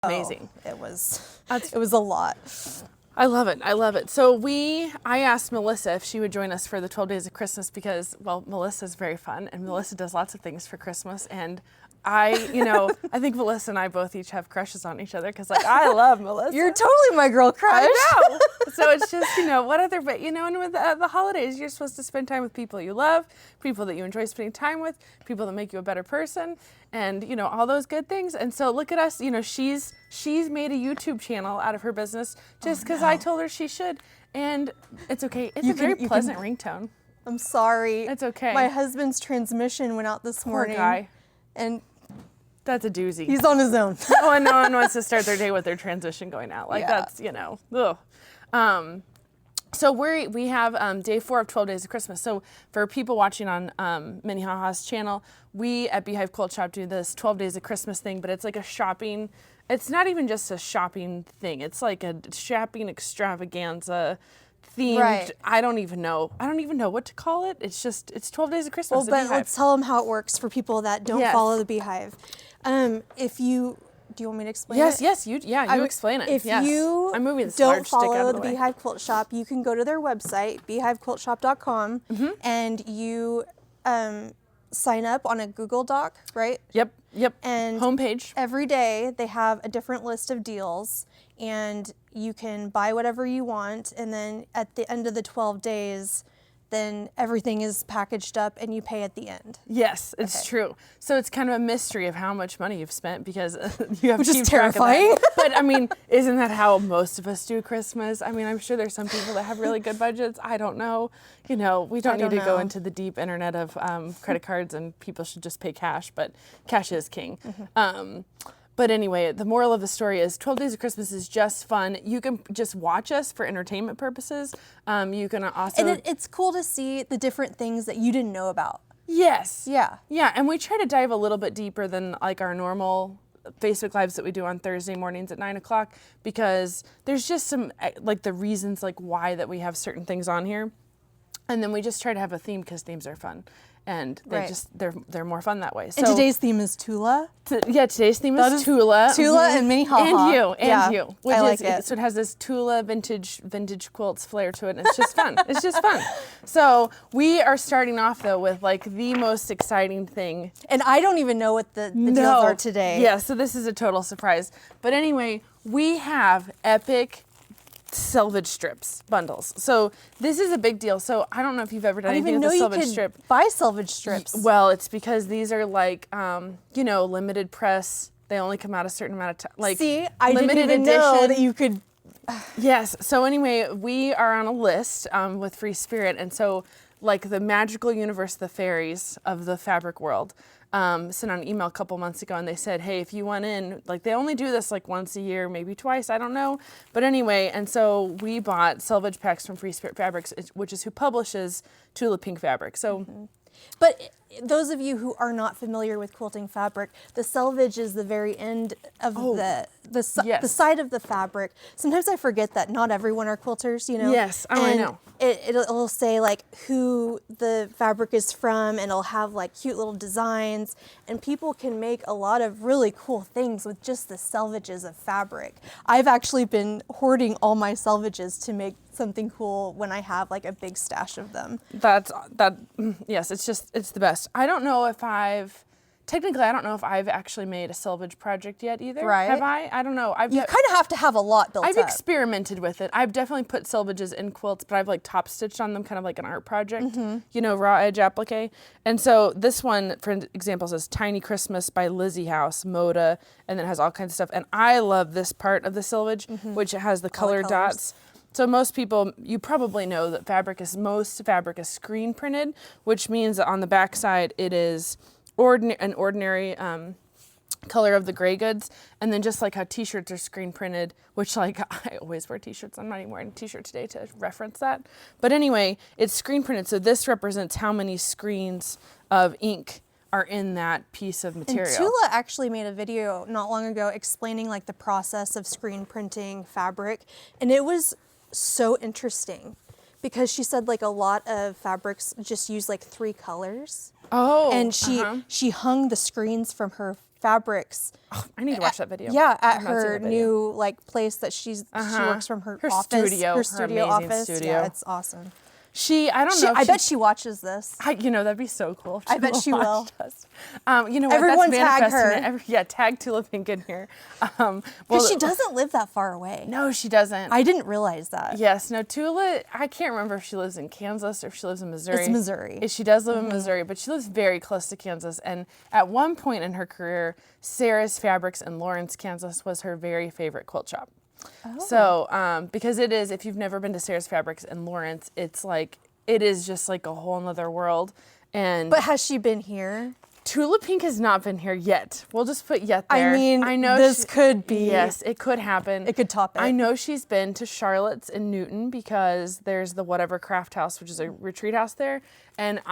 Amazing. It was a lot. I love it. I love it. So I asked Melissa if she would join us for the 12 Days of Christmas because, well, Melissa's very fun and Melissa does lots of things for Christmas. And I think Melissa and I both each have crushes on each other because, like, I love Melissa. You're totally my girl crush. I know. So it's just, what other, but, and with the holidays, you're supposed to spend time with people you love, people that you enjoy spending time with, people that make you a better person, and, all those good things. And so look at us, she's made a YouTube channel out of her business just because I told her she should. And it's okay. It's a very pleasant ringtone. I'm sorry. It's okay. My husband's transmission went out this morning. Poor guy. And that's a doozy. he's on his own. No one wants to start their day with their transition going out. Like that's, ugh. So we have day 4 of 12 Days of Christmas. So for people watching on Minnie HaHa's channel, we at Beehive Quilt Shop do this 12 Days of Christmas thing, but it's like a shopping. It's not even just a shopping thing. It's like a shopping extravaganza themed. Right. I don't even know what to call it. It's 12 Days of Christmas. Well, but let's tell them how it works for people that don't follow the Beehive. Do you want me to explain it? Yes, you explain it. If you I'm moving this don't large stick out follow of the way. Beehive Quilt Shop, you can go to their website, beehivequiltshop.com, and you sign up on a Google Doc, right? Yep. And homepage. Every day they have a different list of deals, and you can buy whatever you want, and then at the end of the 12 days, then everything is packaged up and you pay at the end. Yes, it's true. So it's kind of a mystery of how much money you've spent because you have Which to keep is terrifying. track of that. But I mean, isn't that how most of us do Christmas? I mean, I'm sure there's some people that have really good budgets. I don't know. We don't need to go into the deep internet of credit cards and people should just pay cash, but cash is king. But anyway, the moral of the story is 12 Days of Christmas is just fun. You can just watch us for entertainment purposes. You can also... And it's cool to see the different things that you didn't know about. Yes. Yeah. Yeah, and we try to dive a little bit deeper than like our normal Facebook Lives that we do on Thursday mornings at 9 o'clock because there's just some, like the reasons like why that we have certain things on here. And then we just try to have a theme because themes are fun. And they're more fun that way. So, and today's theme is Tula. Today's theme is Tula. Tula and Minnie HaHa. And you. I like it. So it has this Tula vintage quilts flair to it, and it's just fun. It's just fun. So we are starting off though with like the most exciting thing. And I don't even know what the deals are today. Yeah, so this is a total surprise. But anyway, we have epic selvage strips bundles. So this is a big deal. So I don't know if you've ever done anything with a selvage strip. Buy selvage strips. Well, it's because these are like, limited press. They only come out a certain amount of time. Like, see, I didn't even know that you could. Yes. So anyway, we are on a list with Free Spirit, and so like the magical universe, the fairies of the fabric world. Sent out an email a couple months ago and they said, hey, if you want in, like they only do this like once a year, maybe twice, I don't know. But anyway, and so we bought selvage packs from Free Spirit Fabrics, which is who publishes Tula Pink Fabric. So, But those of you who are not familiar with quilting fabric, the selvage is the very end of the side of the fabric. Sometimes I forget that not everyone are quilters, Yes, I know. It'll say like who the fabric is from, and it'll have like cute little designs, and people can make a lot of really cool things with just the selvages of fabric. I've actually been hoarding all my selvages to make something cool when I have like a big stash of them. Yes, it's the best. I don't know if I've actually made a selvage project yet either. Right. Have I? I don't know. You kind of have to have a lot built up. I've experimented with it. I've definitely put selvages in quilts, but I've like top stitched on them, kind of like an art project, raw edge applique. And so this one, for example, says Tiny Christmas by Lizzie House, Moda, and then it has all kinds of stuff. And I love this part of the selvage, which has the color dots. So most people, you probably know that most fabric is screen printed, which means that on the back side it is an ordinary color of the gray goods, and then just like how t-shirts are screen printed, which like I always wear t-shirts. I'm not even wearing a t-shirt today to reference that. But anyway, it's screen printed, so this represents how many screens of ink are in that piece of material. And Tula actually made a video not long ago explaining like the process of screen printing fabric, and it was so interesting because she said like a lot of fabrics just use like 3 colors. Oh. And she hung the screens from her fabrics. Oh, I need to watch that video. Yeah, I at have not seen her that video. new like place that she works from her office, studio, her studio amazing office. studio. Yeah, it's awesome. I don't know. I bet she watches this. That'd be so cool. I bet she will. You know what? Everyone that's tag manifesting her. it. Tag Tula Pink in here. Because she doesn't live that far away. No, she doesn't. I didn't realize that. Yes, no, Tula, I can't remember if she lives in Kansas or if she lives in Missouri. It's Missouri. She does live in Missouri, but she lives very close to Kansas. And at one point in her career, Sarah's Fabrics in Lawrence, Kansas was her very favorite quilt shop. Oh. So, because it is, if you've never been to Sarah's Fabrics in Lawrence, it is just like a whole nother world. But has she been here? Tula Pink has not been here yet. We'll just put yet there. I mean, I know this could be. Yes, it could happen. It could top it. I know she's been to Charlotte's in Newton because there's the Whatever Craft House, which is a retreat house there. And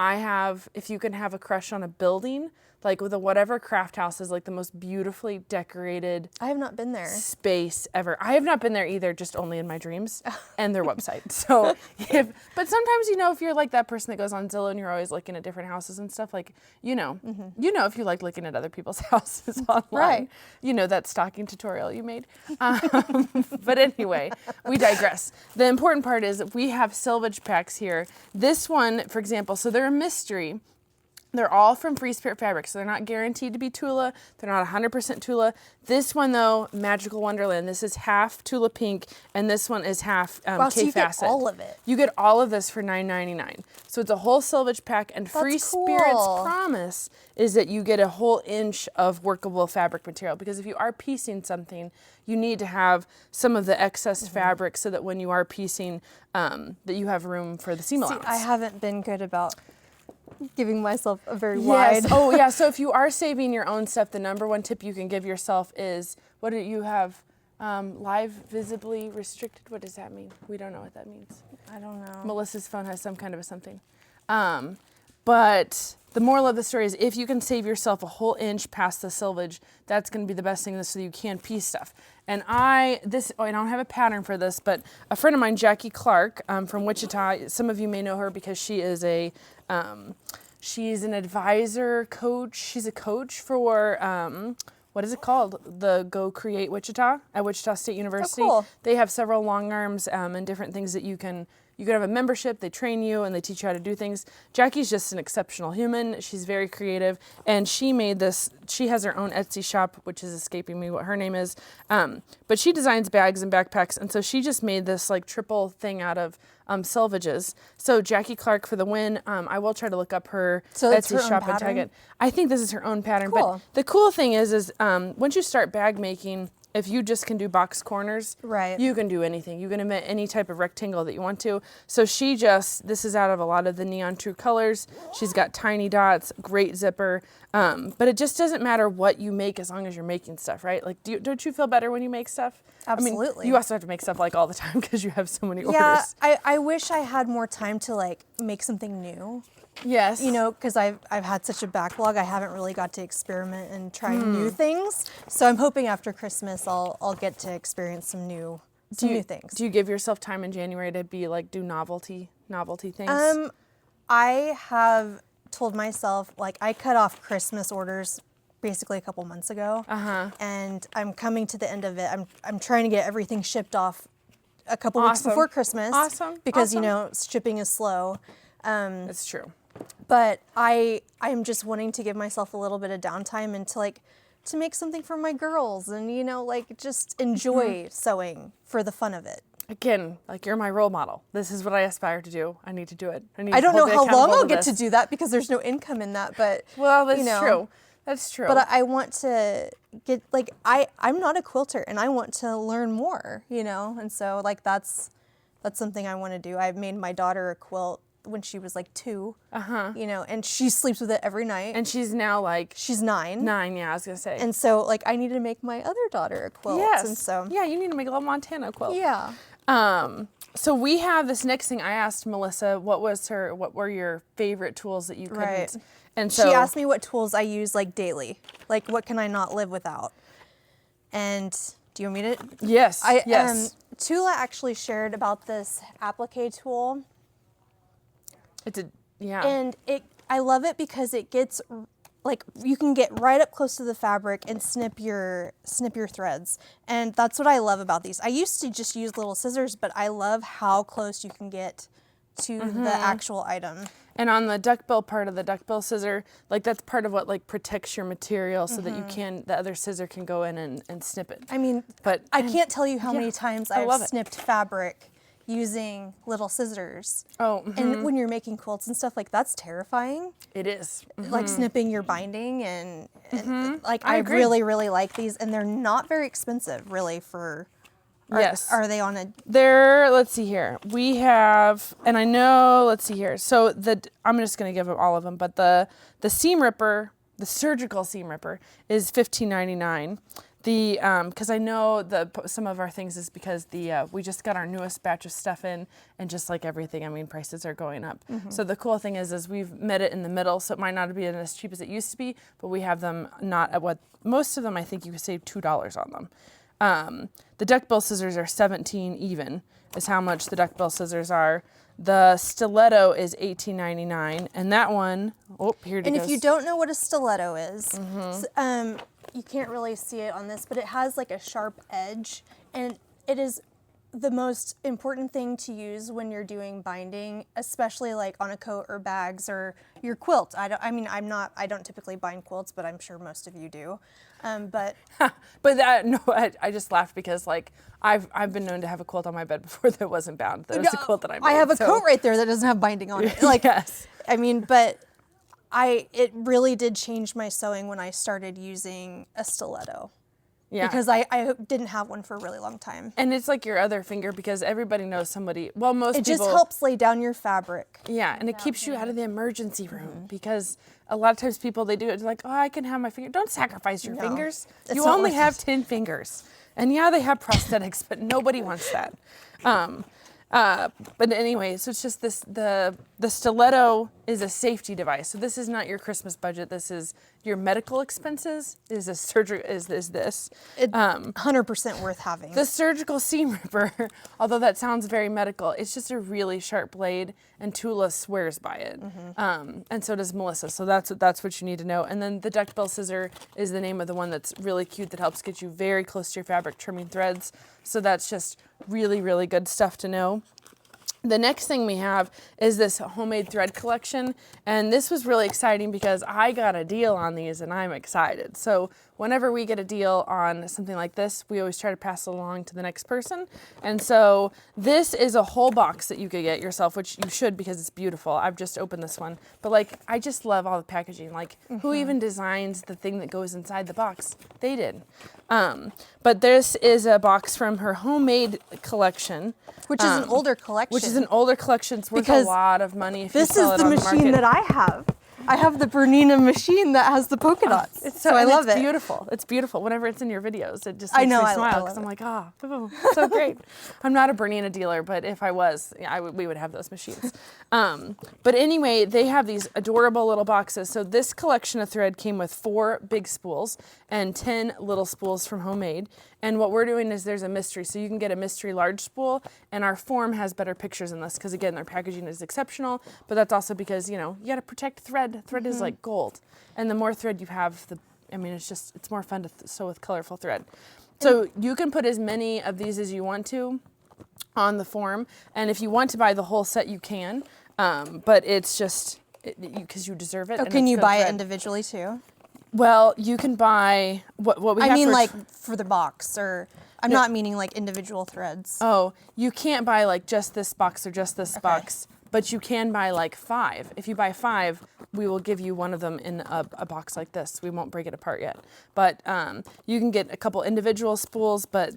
if you can have a crush on a building, like with the Whatever Craft House is like the most beautifully decorated. I have not been there. Space ever. I have not been there either, just only in my dreams and their website. So, but sometimes, if you're like that person that goes on Zillow and you're always looking at different houses and stuff, like, if you like looking at other people's houses online, right. That stalking tutorial you made. But anyway, we digress. The important part is that we have selvage packs here. This one, for example, so they're a mystery. They're all from Free Spirit Fabrics, so they're not guaranteed to be Tula. They're not 100% Tula. This one, though, Magical Wonderland, this is half Tula Pink, and this one is half wow, so you K-Facet. get all of it. You get all of this for $9.99. So it's a whole selvage pack, and That's Free cool. Spirit's promise is that you get a whole inch of workable fabric material, because if you are piecing something, you need to have some of the excess fabric so that when you are piecing, that you have room for the seam allowance. I haven't been good about giving myself a very wide. Oh, yeah. So if you are saving your own stuff, the number one tip you can give yourself is, what do you have? Live visibly restricted. What does that mean? We don't know what that means. I don't know. Melissa's phone has some kind of a something. But the moral of the story is, if you can save yourself a whole inch past the selvage, that's going to be the best thing, so you can piece stuff. And I don't have a pattern for this, but a friend of mine, Jackie Clark, from Wichita, some of you may know her because she is she's an advisor coach. She's a coach for, what is it called? The Go Create Wichita at Wichita State University. Oh, cool. They have several long arms and different things that you can have a membership, they train you, and they teach you how to do things. Jackie's just an exceptional human. She's very creative, and she made this. She has her own Etsy shop, which is escaping me what her name is. But she designs bags and backpacks, and so she just made this like triple thing out of selvages. So Jackie Clark for the win. I will try to look up her Etsy shop and tag it. I think this is her own pattern. Cool. But the cool thing is once you start bag making, if you just can do box corners, right, you can do anything. You can emit any type of rectangle that you want to. So this is out of a lot of the Neon True colors. She's got tiny dots, great zipper. But it just doesn't matter what you make as long as you're making stuff, right? Like, don't you feel better when you make stuff? Absolutely. I mean, you also have to make stuff like all the time because you have so many orders. Yeah, I wish I had more time to like make something new. Yes. Because I've had such a backlog, I haven't really got to experiment and try new things. So I'm hoping after Christmas I'll get to experience some new things. Do you give yourself time in January to do novelty things? I have told myself, like, I cut off Christmas orders basically a couple months ago. And I'm coming to the end of it. I'm trying to get everything shipped off a couple weeks before Christmas. Because shipping is slow. That's true. But I'm just wanting to give myself a little bit of downtime and to make something for my girls and, just enjoy sewing for the fun of it. Again, you're my role model. This is what I aspire to do. I need to do it. I don't know how long I'll get to do that because there's no income in that, but well, that's true. That's true. But I want to get, I'm not a quilter and I want to learn more, and so that's something I want to do. I made my daughter a quilt when she was 2, and she sleeps with it every night. And she's now she's 9. 9, yeah, I was gonna say. And so I need to make my other daughter a quilt. Yes. And so yeah, you need to make a little Montana quilt. Yeah. So we have this next thing. I asked Melissa what were your favorite tools that you couldn't. Right. And so she asked me what tools I use daily. What can I not live without? And do you want me to? Yes. Yes. Tula actually shared about this applique tool. And I love it because it gets like you can get right up close to the fabric and snip your threads. And that's what I love about these. I used to just use little scissors, but I love how close you can get to the actual item. And on the duckbill part of the duckbill scissor, like that's part of what like protects your material so that the other scissor can go in and snip it. I mean, but I can't tell you how many times I've love it. snipped fabric using little scissors. Oh, and when you're making quilts and stuff, like that's terrifying. it is. Like snipping your binding and like I I agree. really, really like these, and they're not very expensive really for. Yes. Are they on a? There, let's see here. We have, and I know, let's see here. So I'm just going to give them all of them, but the seam ripper, the surgical seam ripper is $15.99. The, cause I know some of our things is because we just got our newest batch of stuff in, and just like everything, I mean, prices are going up. So the cool thing is we've met it in the middle. So it might not be as cheap as it used to be, but we have them not at what most of them, I think you could save $2 on them. The duckbill scissors are $17 even, is how much the duckbill scissors are. The stiletto is $18.99, and that one, here it goes. And if you don't know what a stiletto is, you can't really see it on this, but it has like a sharp edge, and it is the most important thing to use when you're doing binding, especially like on a coat or bags or your quilt. I don't typically bind quilts, but I'm sure most of you do. But I just laughed because like I've been known to have a quilt on my bed before that wasn't bound. That was a quilt that I made. I have a coat right there that doesn't have binding on it. Like, yes. I mean, but it really did change my sewing when I started using a stiletto. Yeah. Because I didn't have one for a really long time. And it's like your other finger because everybody knows somebody. Well, most people. It just helps lay down your fabric. Yeah, and it keeps you out of the emergency room because a lot of times people they do it like, oh, I can have my finger. Don't sacrifice your fingers. It's You not only worth have it. 10 fingers, and yeah, they have prosthetics, but nobody wants that. But anyway, so it's just this. The stiletto is a safety device. So this is not your Christmas budget. This is your medical expenses. Is a surgery. Is this? It's 100% worth having. The surgical seam ripper, although that sounds very medical, it's just a really sharp blade, and Tula swears by it, and so does Melissa. So that's what you need to know. And then the duckbill scissor is the name of the one that's really cute that helps get you very close to your fabric, trimming threads. So that's just really, really good stuff to know. The next thing we have is this homemade thread collection, and this was really exciting because I got a deal on these and I'm excited. So whenever we get a deal on something like this, we always try to pass it along to the next person. And so this is a whole box that you could get yourself, which you should because it's beautiful. I've just opened this one, but like I just love all the packaging. Like who even designs the thing that goes inside the box? They did. But this is a box from her homemade collection. Which is an older collection. Which is an older collection. It's worth Because a lot of money if you this sell is it the on the machine market. that I have. I have the Bernina machine that has the polka dots. So I and love it's it. beautiful. It's beautiful. Whenever it's in your videos, it just I makes know, me I smile love because I'm it. like, so great. I'm not a Bernina dealer, but if I was, we would have those machines. But anyway, they have these adorable little boxes. So this collection of thread came with 4 big spools and 10 little spools from Homemade. And what we're doing is there's a mystery. So you can get a mystery large spool, and our form has better pictures in this because, again, their packaging is exceptional. But that's also because, you got to protect thread. Thread is like gold. And the more thread you have, it's more fun to sew with colorful thread. So you can put as many of these as you want to on the form. And if you want to buy the whole set, you can. But it's just because you deserve it. Oh, and can it's you good buy it thread. individually too? Well, you can buy what we have. I mean, for like for the box, or I'm not meaning like individual threads. Oh, you can't buy like just this box or just this box, but you can buy like 5. If you buy 5, we will give you one of them in a box like this. We won't break it apart yet, but you can get a couple individual spools. But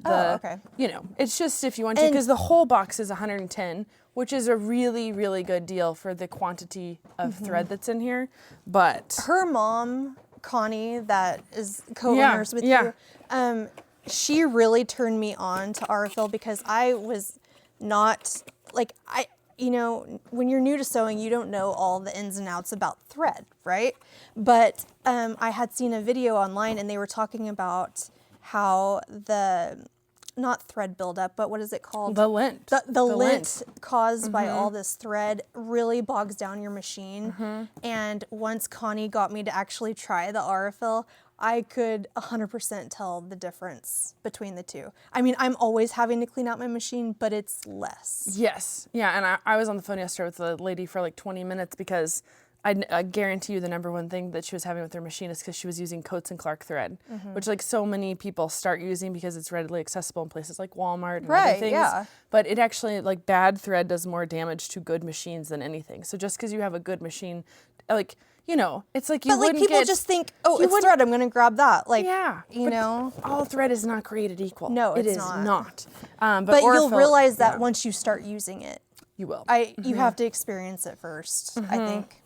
it's just if you want to, because the whole box is 110, which is a really, really good deal for the quantity of thread that's in here. But Her mom, Connie, that is co-owners with you, she really turned me on to Arthil because I was not like when you're new to sewing, you don't know all the ins and outs about thread, right? But I had seen a video online and they were talking about how the not thread buildup, but what is it called? The lint. The lint caused by all this thread really bogs down your machine. And once Connie got me to actually try the Aurifil, I could 100% tell the difference between the two. I mean, I'm always having to clean out my machine, but it's less. Yes. Yeah, and I was on the phone yesterday with the lady for like 20 minutes because I guarantee you the number one thing that she was having with her machine is because she was using Coats and Clark thread, which like so many people start using because it's readily accessible in places like Walmart and other things. Yeah. But it actually, like, bad thread does more damage to good machines than anything. So just because you have a good machine, like, you know, it's like you wouldn't people get, just think, oh, it's thread, I'm gonna grab that. Like, yeah, you know. all thread is not created equal. No, it it's is not. But you'll Aurifil, realize that once you start using it. you will. You have to experience it first, I think.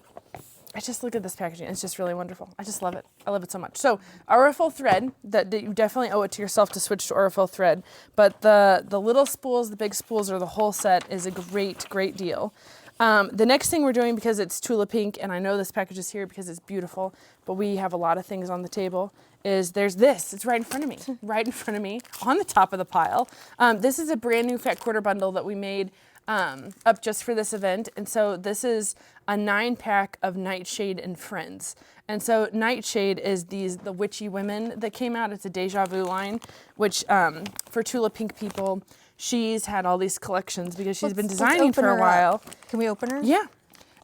I just look at this packaging. It's just really wonderful. I just love it. I love it so much. So Aurifil thread, that you definitely owe it to yourself to switch to Aurifil thread. But the little spools, the big spools, or the whole set is a great, great deal. The next thing we're doing, because it's Tula Pink, and I know this package is here because it's beautiful, but we have a lot of things on the table, is there's this. It's right in front of me, right in front of me, on the top of the pile. This is a brand new Fat Quarter bundle that we made up just for this event. And so this is a 9-pack of Nightshade and Friends. And so Nightshade is the witchy women that came out. It's a Deja Vu line, which for Tula Pink people, she's had all these collections because she's been designing for a while. Can we open her? Yeah.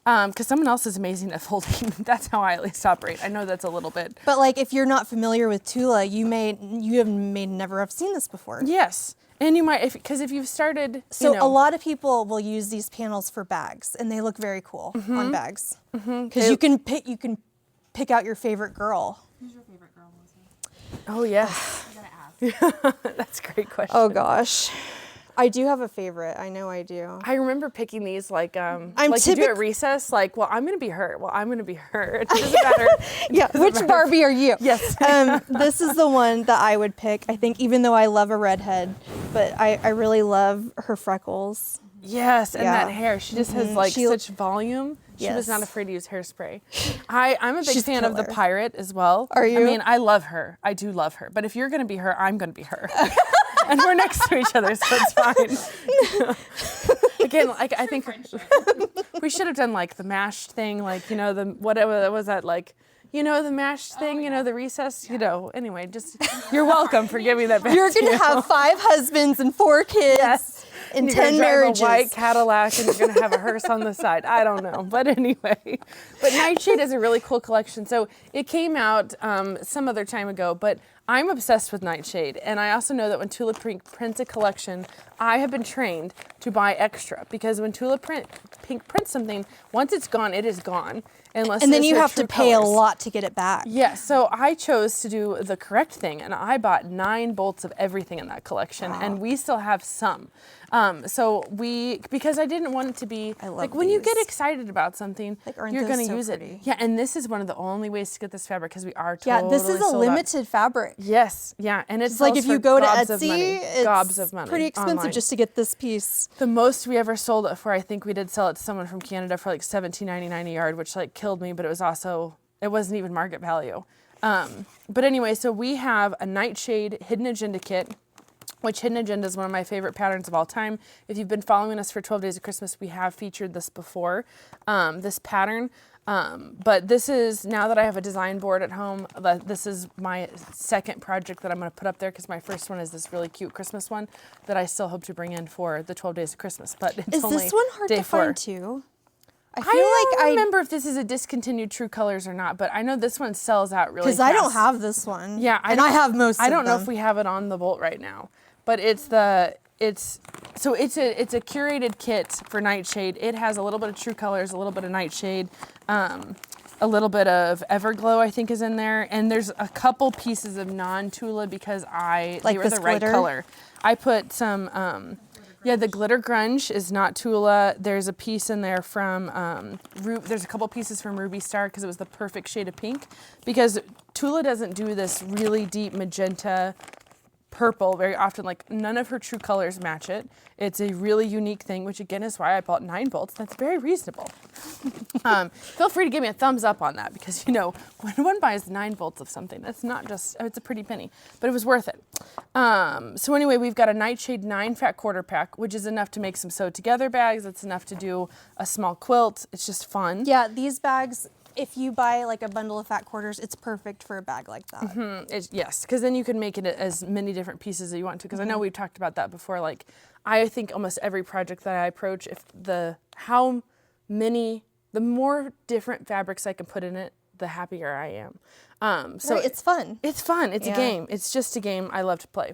Because someone else is amazing at folding. That's how I at least operate. I know that's a little bit. But like, if you're not familiar with Tula, you may never have seen this before. Yes. And you might, because if you've started, so a lot of people will use these panels for bags, and they look very cool on bags. Because you can pick out your favorite girl. Who's your favorite girl, Melissa? Oh yes, I gotta ask. that's a great question. Oh gosh, I do have a favorite. I know I do. I remember picking these like you do at recess. Like, well, I'm gonna be her. Well, I'm gonna be her. It doesn't matter. Yeah, which Barbie are you? Yes. This is the one that I would pick. I think, even though I love a redhead, but I really love her freckles. Yes, and Yeah. that hair. She just has like such volume. She was Yes. not afraid to use hairspray. I'm a big She's fan of the killer. pirate as well. Are you? I mean, I love her. I do love her. But if you're gonna be her, I'm gonna be her. And we're next to each other, so it's fine. Again, like I think we should have done like the mashed thing, like the whatever was that like. The mashed thing, the recess, anyway, just, you're welcome for giving that back. You're gonna have 5 husbands and 4 kids. Yes. And you're 10 gonna drive marriages. a white Cadillac and you're gonna have a hearse on the side. I don't know, but anyway. But Nightshade is a really cool collection. So it came out some other time ago, but I'm obsessed with Nightshade. And I also know that when Tula Pink prints a collection, I have been trained to buy extra, because when Tula Pink prints something, once it's gone, it is gone. And then you have to pay a lot to get it back. Yeah, so I chose to do the correct thing, and I bought 9 bolts of everything in that collection, and we still have some. Because I didn't want it to be, like, when you get excited about something, aren't you're those going to so use pretty? it. Yeah, and this is one of the only ways to get this fabric, because we are totally Yeah, this is a sold out. limited fabric. Yes, yeah, and it's Like if you go to gobs of Etsy, money, it's gobs of money pretty expensive online. just to get this piece. The most we ever sold it for, I think we did sell it to someone from Canada for like $17.99 a yard, which like killed me, but it wasn't even market value. But anyway, so we have a Nightshade Hidden Agenda kit, which Hidden Agenda is one of my favorite patterns of all time. If you've been following us for 12 Days of Christmas, we have featured this before, this pattern. But this is, now that I have a design board at home, this is my second project that I'm going to put up there, because my first one is this really cute Christmas one that I still hope to bring in for the 12 Days of Christmas. But it's Is only this one hard day to 4. find too? I I don't remember if this is a discontinued True Colors or not, but I know this one sells out really fast. Because I don't have this one. Yeah, I have most of them. I don't know if we have it on the Bolt right now, but it's a curated kit for Nightshade. It has a little bit of True Colors, a little bit of Nightshade, a little bit of Everglow, I think, is in there, and there's a couple pieces of non-Tula because they were the right color. I put some. Yeah, the Glitter Grunge is not Tula. There's a piece in there from, there's a couple pieces from Ruby Star because it was the perfect shade of pink. Because Tula doesn't do this really deep magenta purple very often. Like none of her true colors match it. It's a really unique thing, which again is why I bought 9 bolts. That's very reasonable. Feel free to give me a thumbs up on that because, you know, when one buys 9 bolts of something, that's not just, it's a pretty penny, but it was worth it. So anyway, we've got a Nightshade 9 fat quarter pack, which is enough to make some sewed together bags. It's enough to do a small quilt. It's just fun. Yeah, these bags, if you buy like a bundle of fat quarters, it's perfect for a bag like that. Yes, because then you can make it as many different pieces as you want to. Because I know we've talked about that before. Like, I think almost every project that I approach, the more different fabrics I can put in it, the happier I am. So right, it's fun. It's fun. It's a game. It's just a game I love to play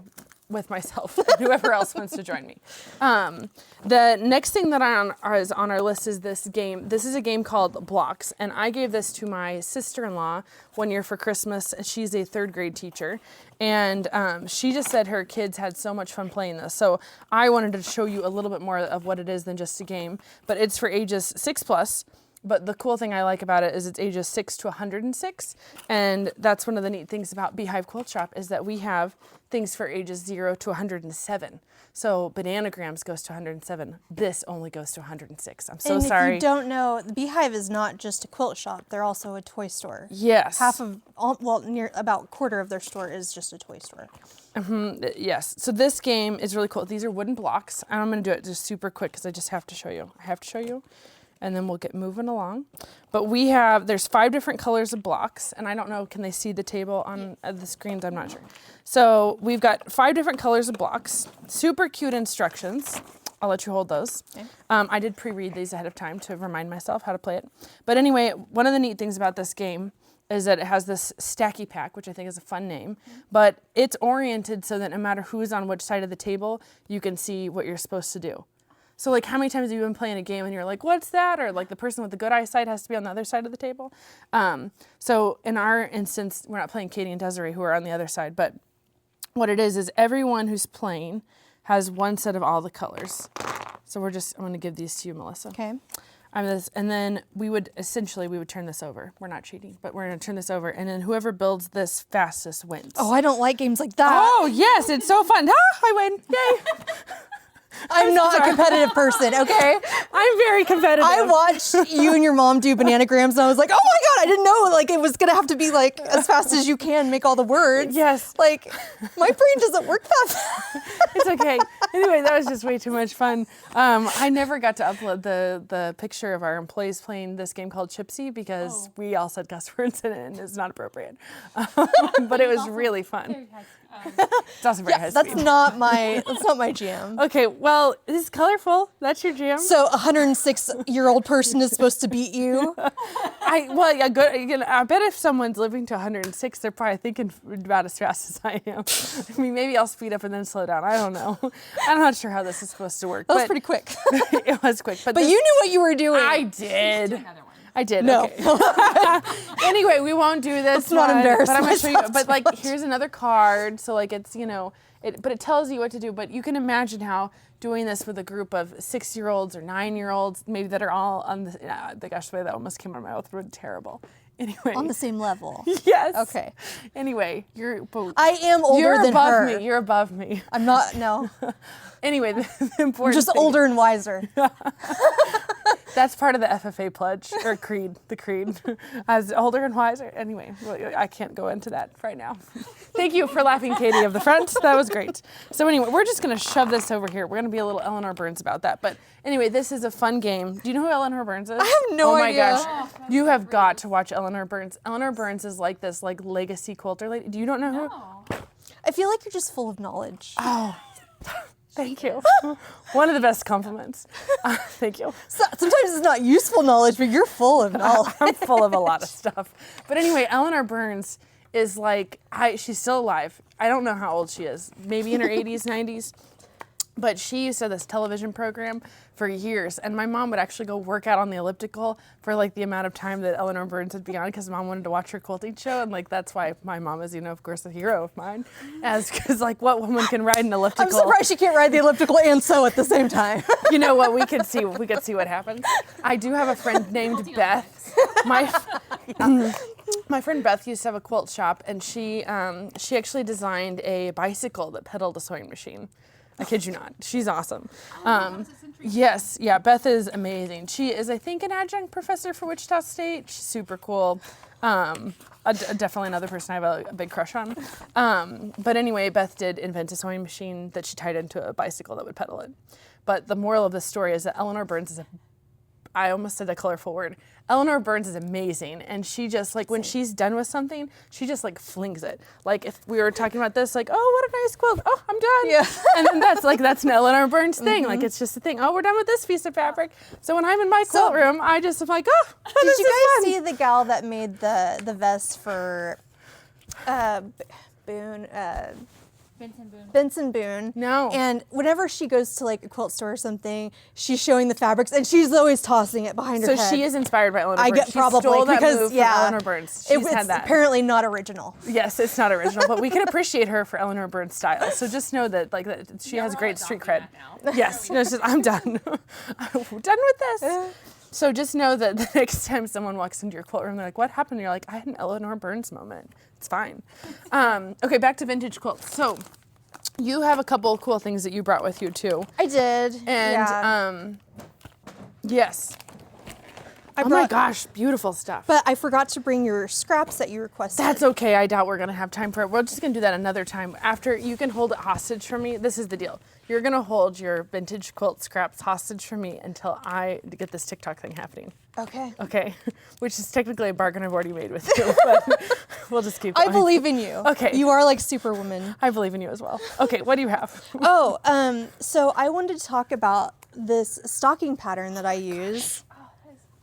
with myself and whoever else wants to join me. The next thing that is on our list is this game. This is a game called Blocks, and I gave this to my sister-in-law one year for Christmas. She's a 3rd grade teacher, and she just said her kids had so much fun playing this. So I wanted to show you a little bit more of what it is than just a game, but it's for ages 6+. But the cool thing I like about it is it's ages 6 to 106. And that's one of the neat things about Beehive Quilt Shop is that we have things for ages 0 to 107. So Bananagrams goes to 107. This only goes to 106. I'm so sorry. And if you don't know, the Beehive is not just a quilt shop. They're also a toy store. Yes. About a quarter of their store is just a toy store. Yes. So this game is really cool. These are wooden blocks. And I'm going to do it just super quick because I just have to show you. And then we'll get moving along. But there's 5 different colors of blocks, and I don't know, can they see the table on the screens? I'm not sure. So we've got 5 different colors of blocks, super cute instructions. I'll let you hold those. Okay. I did pre-read these ahead of time to remind myself how to play it. But anyway, one of the neat things about this game is that it has this stacky pack, which I think is a fun name, but it's oriented so that no matter who's on which side of the table, you can see what you're supposed to do. So like how many times have you been playing a game and you're like, what's that? Or like the person with the good eyesight has to be on the other side of the table. So in our instance, we're not playing Katie and Desiree who are on the other side, but what it is everyone who's playing has one set of all the colors. So I'm gonna give these to you, Melissa. Okay. And then we would turn this over. We're not cheating, but we're gonna turn this over. And then whoever builds this fastest wins. Oh, I don't like games like that. Oh yes, it's so fun. I win, yay. I'm not a competitive person, okay? I'm very competitive. I watched you and your mom do bananagrams and I was like, oh my God, I didn't know like it was gonna have to be like as fast as you can make all the words. Yes. Like my brain doesn't work that fast. It's okay. Anyway, that was just way too much fun. I never got to upload the picture of our employees playing this game called Chipsy because we all said cuss words in it and it's not appropriate. But it was really fun. It's also very high speed. That's not my jam. Okay, well, this is colorful. That's your jam. So a 106-year-old person is supposed to beat you? I bet if someone's living to 106, they're probably thinking about as fast as I am. I mean, maybe I'll speed up and then slow down. I don't know. I'm not sure how this is supposed to work. That was pretty quick. It was quick. But you knew what you were doing. I did. I did. No. Okay. Anyway, we won't do this. It's not embarrassing. But I'm gonna show you. But like, here's another card. So like, it's but it tells you what to do. But you can imagine how doing this with a group of 6-year-olds or 9-year-olds, maybe that are all on the gosh, the way that almost came out of my mouth, really terrible. Anyway. On the same level. Yes. Okay. Anyway, I am older than her. You're above me. You're above me. I'm not. No. Anyway, the important I'm just thing, older and wiser. That's part of the FFA pledge or creed. The creed, as older and wiser. Anyway, I can't go into that right now. Thank you for laughing, Katie, of the front. That was great. So anyway, we're just gonna shove this over here. We're gonna be a little Eleanor Burns about that. But anyway, this is a fun game. Do you know who Eleanor Burns is? I have no idea. Oh my gosh, you have got to watch Eleanor Burns. Eleanor Burns is like this legacy quilter lady. Do you don't know who? I feel like you're just full of knowledge. Oh. Thank you. One of the best compliments. Thank you. Sometimes it's not useful knowledge, but you're full of knowledge. I'm full of a lot of stuff. But anyway, Eleanor Burns is like, she's still alive. I don't know how old she is. Maybe in her 80s, 90s. But she used to have this television program for years, and my mom would actually go work out on the elliptical for like the amount of time that Eleanor Burns would be on, because Mom wanted to watch her quilting show, and like that's why my mom is, of course, a hero of mine, because like what woman can ride an elliptical? I'm surprised she can't ride the elliptical and sew at the same time. You know what? We could see what happens. I do have a friend named Beth. My friend Beth used to have a quilt shop, and she actually designed a bicycle that pedaled a sewing machine. I kid you not. She's awesome. Yes, yeah, Beth is amazing. She is, I think, an adjunct professor for Wichita State. She's super cool. Definitely another person I have a big crush on. But anyway, Beth did invent a sewing machine that she tied into a bicycle that would pedal it. But the moral of the story is that Eleanor Burns is I almost said a colorful word. Eleanor Burns is amazing, and she just, like, when she's done with something, she just, like, flings it. Like, if we were talking about this, like, oh, what a nice quilt. Oh, I'm done. Yeah. And then that's an Eleanor Burns thing. Like, it's just a thing. Oh, we're done with this piece of fabric. So when I'm in my quilt room, I just am like, oh, Did this you is guys fun. see the gal that made the vest for Boone? Benson Boone. No. And whenever she goes to like a quilt store or something, she's showing the fabrics and she's always tossing it behind her So head. she is inspired by Eleanor Burns. I get She probably stole that because move from yeah, Eleanor Burns. She's it's had that. apparently not original. Yes, it's not original, but we can appreciate her for Eleanor Burns style. So just know that that she has great street cred. Yes, no, it's just, I'm done. I'm done with this. So just know that the next time someone walks into your quilt room, they're like, "What happened?" And you're like, "I had an Eleanor Burns moment. It's fine." Okay, back to vintage quilts. So you have a couple of cool things that you brought with you too. I did. And yes. I Oh my gosh, beautiful stuff. But I forgot to bring your scraps that you requested. That's okay. I doubt we're going to have time for it. We're just going to do that another time. After, you can hold it hostage for me. This is the deal. You're going to hold your vintage quilt scraps hostage for me until I get this TikTok thing happening. Okay. Okay. Which is technically a bargain I've already made with you, but we'll just keep going. I believe in you. Okay. You are like Superwoman. I believe in you as well. Okay, what do you have? So I wanted to talk about this stocking pattern that I use.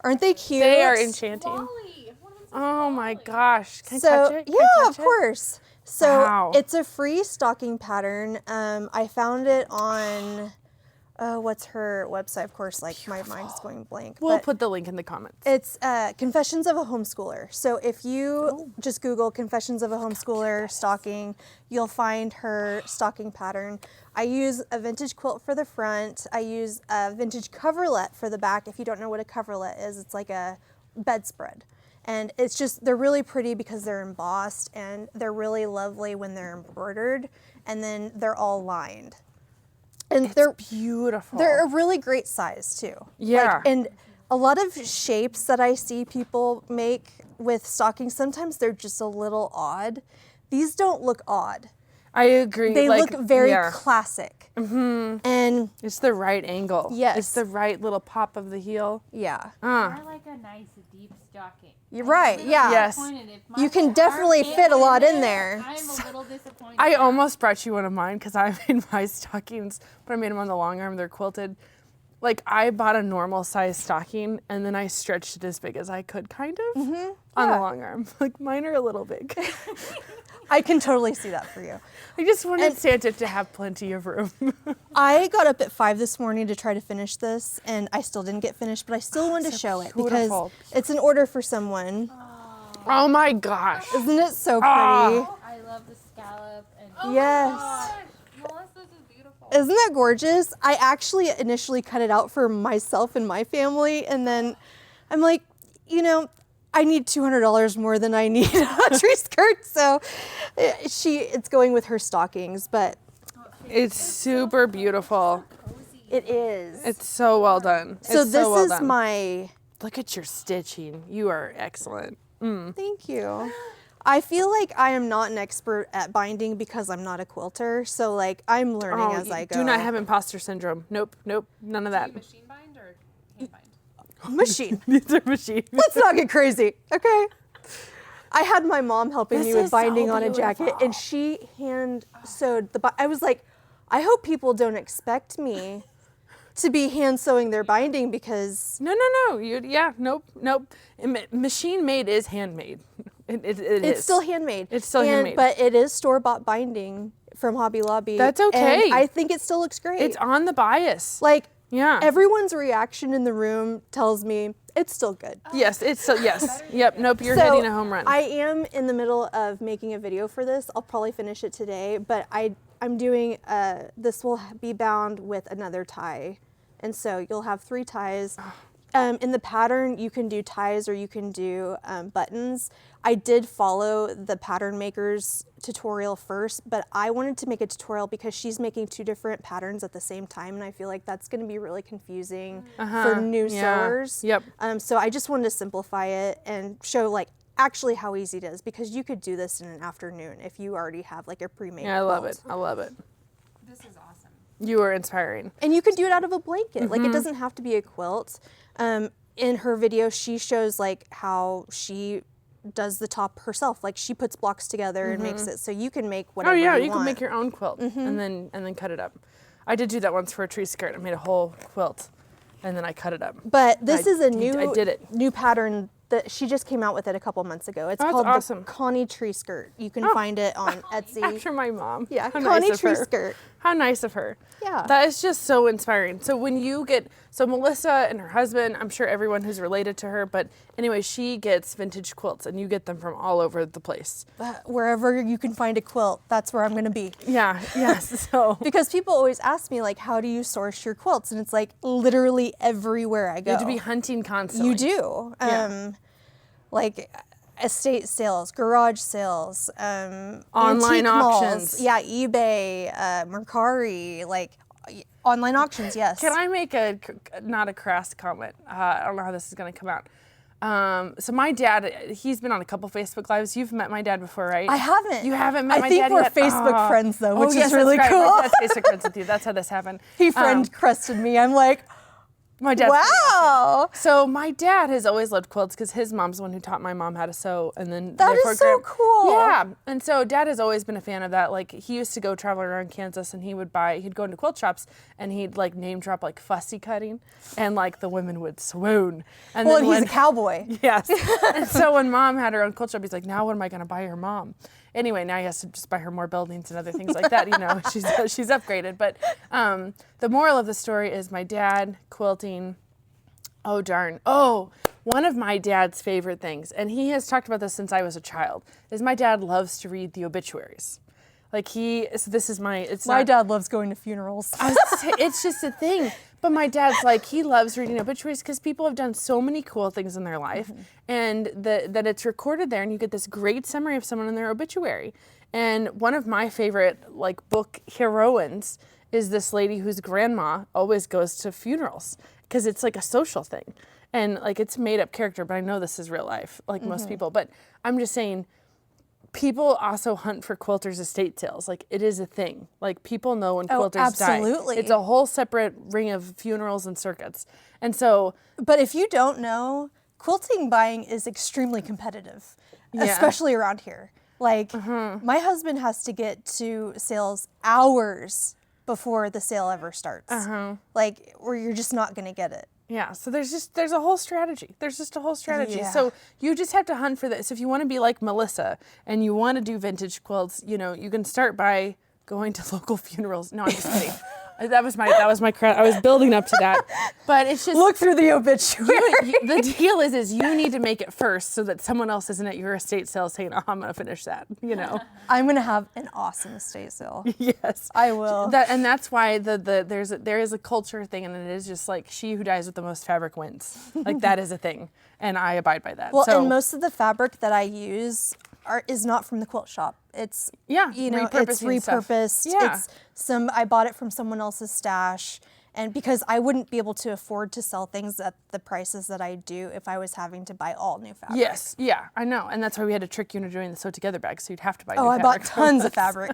Aren't they cute? They are enchanting. Oh my gosh. Can I touch it? Can I Yeah, touch of it? course. So Wow. it's a free stocking pattern. I found it on, what's her website? Of course, like my mind's going blank. We'll but put the link in the comments. it's Confessions of a Homeschooler. So if you just Google Confessions of a Homeschooler stocking, you'll find her stocking pattern. I use a vintage quilt for the front. I use a vintage coverlet for the back. If you don't know what a coverlet is, it's like a bedspread. And it's just, they're really pretty because they're embossed, and they're really lovely when they're embroidered, and then they're all lined. And they're beautiful. They're a really great size too. Yeah. Like, and a lot of shapes that I see people make with stockings, sometimes they're just a little odd. These don't look odd. I agree. They like, look very yeah. classic. Mm-hmm. And It's the right angle. Yes. It's the right little pop of the heel. yeah, Or like a nice deep stocking. you're right. Yeah. Yes. You can definitely fit a lot in there. I'm a little disappointed. I almost brought you one of mine because I made my stockings, but I made them on the long arm. They're quilted. Like, I bought a normal size stocking and then I stretched it as big as I could, kind of, on the long arm. Like, mine are a little big. I can totally see that for you. I just wanted Santa to have plenty of room. I got up at 5 this morning to try to finish this, and I still didn't get finished, but I still wanted to show it because beautiful. it's an order for someone. Oh my gosh. Isn't it so pretty? I love the scallop. And Yes. Melissa, this is beautiful. Isn't that gorgeous? I actually initially cut it out for myself and my family, and then I'm like, I need $200 more than I need Audrey's skirt, so it's going with her stockings, but It's super beautiful. it is. It's so well done. So It's this so well is done. my, Look at your stitching. You are excellent. thank you. I feel like I am not an expert at binding because I'm not a quilter, so like I'm learning as you I go. do not have imposter syndrome. Nope, none of that. Machine bind or hand bind? machine. These are machines. Let's not get crazy, okay? I had my mom helping This me with is so binding on a jacket, beautiful. and she hand sewed I was like, I hope people don't expect me to be hand sewing their binding because No. Nope. Machine made is handmade. It it's is. still handmade. It's still handmade. But it is store-bought binding from Hobby Lobby. That's okay. And I think it still looks great. It's on the bias. like, Yeah. everyone's reaction in the room tells me it's still good. Yes, it's so, yes. Yep, nope, you're So, hitting a home run. I am in the middle of making a video for this. I'll probably finish it today, but I'm doing, this will be bound with another tie. And so you'll have 3 ties. In the pattern, you can do ties or you can do buttons. I did follow the pattern maker's tutorial first, but I wanted to make a tutorial because she's making 2 different patterns at the same time, and I feel like that's going to be really confusing for new sewers. Yep. So I just wanted to simplify it and show like actually how easy it is, because you could do this in an afternoon if you already have like a pre-made Yeah, I love quilt. it. I love it. This is awesome. You are inspiring. And you could do it out of a blanket. Like, it doesn't have to be a quilt. In her video, she shows like how she does the top herself. Like, she puts blocks together and makes it, so you can make whatever Oh yeah, you you want. can make your own quilt and then cut it up. I did do that once for a tree skirt. I made a whole quilt and then I cut it up. But this is a I did it. new pattern that she just came out with it a couple months ago. It's Oh, that's called awesome. the Connie Tree Skirt. You can find it on Etsy. After my mom. Yeah, How Connie nice of Tree her. Skirt. How nice of her. Yeah. That is just so inspiring. So when you get, so Melissa and her husband, I'm sure everyone who's related to her, but anyway, she gets vintage quilts and you get them from all over the place. Wherever you can find a quilt, that's where I'm going to be. Yeah, yes. So Because people always ask me, like, how do you source your quilts? And it's like literally everywhere I go. you have to be hunting constantly. You do. Yeah. Like estate sales, garage sales, Online antique malls. auctions. Yeah, eBay, Mercari, like online auctions, yes. Can I make not a crass comment? I don't know how this is going to come out. So my dad, he's been on a couple Facebook Lives. You've met my dad before, right? I haven't. You haven't met my I dad think we're yet? Facebook Oh. friends though, which yes, is really that's right. cool. My dad's Facebook friends with you. That's how this happened. He friend requested me. I'm like, My dad's pretty awesome. wow. So my dad has always loved quilts because his mom's the one who taught my mom how to sew, and then That is therefore so cool. Yeah, and so dad has always been a fan of that. Like, he used to go travel around Kansas, and he'd go into quilt shops, and he'd like name drop like fussy cutting, and like the women would swoon. And Well, then he's when, a cowboy. yes. And so when mom had her own quilt shop, he's like, now what am I going to buy her mom? Anyway, now he has to just buy her more buildings and other things like that. You know, she's upgraded. But the moral of the story is my dad quilting. Oh, darn. Oh, one of my dad's favorite things, and he has talked about this since I was a child, is my dad loves to read the obituaries. Like My dad loves going to funerals. it's just a thing. But my dad's like, he loves reading obituaries because people have done so many cool things in their life, and that it's recorded there, and you get this great summary of someone in their obituary. And one of my favorite like book heroines is this lady whose grandma always goes to funerals because it's like a social thing, and like it's a made up character. But I know this is real life, like most people. But I'm just saying, people also hunt for quilters' estate sales. Like, it is a thing. Like, people know when quilters absolutely. die. It's a whole separate ring of funerals and circuits. And so, But if you don't know, quilting buying is extremely competitive, Yeah. especially around here. Like, my husband has to get to sales hours before the sale ever starts. Like, or you're just not going to get it. yeah, so there's a whole strategy. There's just a whole strategy. Yeah. So you just have to hunt for this. If you want to be like Melissa and you want to do vintage quilts, you know, you can start by going to local funerals. No, I'm just kidding. That was my I was building up to that. But it's just, Look through the obituary. the deal is you need to make it first so that someone else isn't at your estate sale saying, oh, I'm going to finish that, you know. I'm going to have an awesome estate sale. Yes. I will. And that's why there is a culture thing, and it is just like, she who dies with the most fabric wins. Like, that is a thing, and I abide by that. Well, so, and most of the fabric that I use is not from the quilt shop. It's, Yeah, you know, it's repurposing stuff. repurposed. Yeah. I bought it from someone else's stash. And because I wouldn't be able to afford to sell things at the prices that I do if I was having to buy all new fabric. Yes, yeah, I know, and that's why we had to trick you into doing the sew together bag, so you'd have to buy. Oh, new I bought fabric. tons of fabric.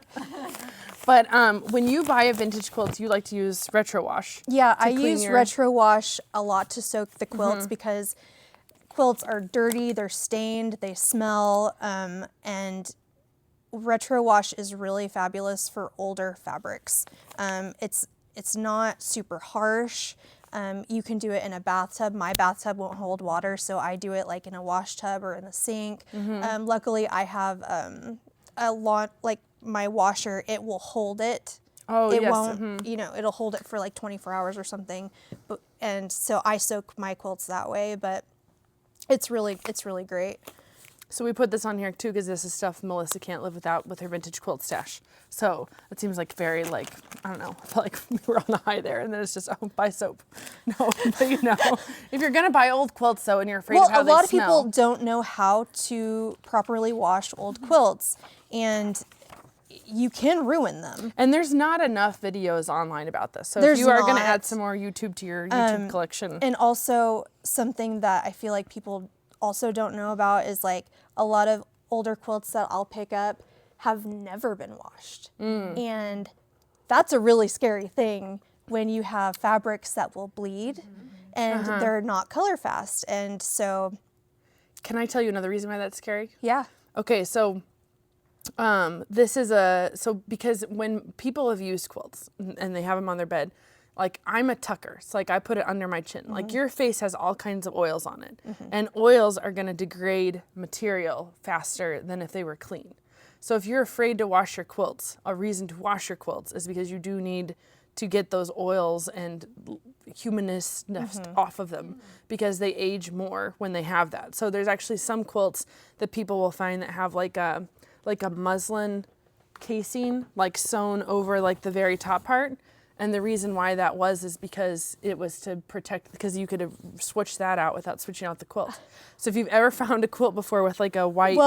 But when you buy a vintage quilt, you like to use retro wash. Yeah, I clean use your- retro wash a lot to soak the quilts because quilts are dirty, they're stained, they smell, and retro wash is really fabulous for older fabrics. It's not super harsh. You can do it in a bathtub. My bathtub won't hold water, so I do it like in a wash tub or in the sink. Luckily, I have a lot, like my washer, it will hold it. Oh, It yes. won't, you know, it'll hold it for like 24 hours or something. And so I soak my quilts that way, but it's really great. So we put this on here too because this is stuff Melissa can't live without with her vintage quilt stash. So it seems like very like, I don't know, I felt like we were on the high there and then it's just, oh, buy soap. No, but you know, if you're gonna buy old quilts though and you're afraid of how they smell. A lot of people don't know how to properly wash old quilts, and you can ruin them. And there's not enough videos online about this. So There's if you are gonna not. add some more YouTube to your YouTube collection. And also something that I feel like people also don't know about is like a lot of older quilts that I'll pick up have never been washed. And that's a really scary thing when you have fabrics that will bleed and they're not color fast. And so. Can I tell you another reason why that's scary? Yeah. Okay, so this is because when people have used quilts and they have them on their bed, like I'm a tucker, so like I put it under my chin. Like your face has all kinds of oils on it, and oils are gonna degrade material faster than if they were clean. So if you're afraid to wash your quilts, a reason to wash your quilts is because you do need to get those oils and humanness off of them because they age more when they have that. So there's actually some quilts that people will find that have like a muslin casing like sewn over like the very top part. And the reason why that was is because it was to protect, because you could have switched that out without switching out the quilt. So if you've ever found a quilt before with like a white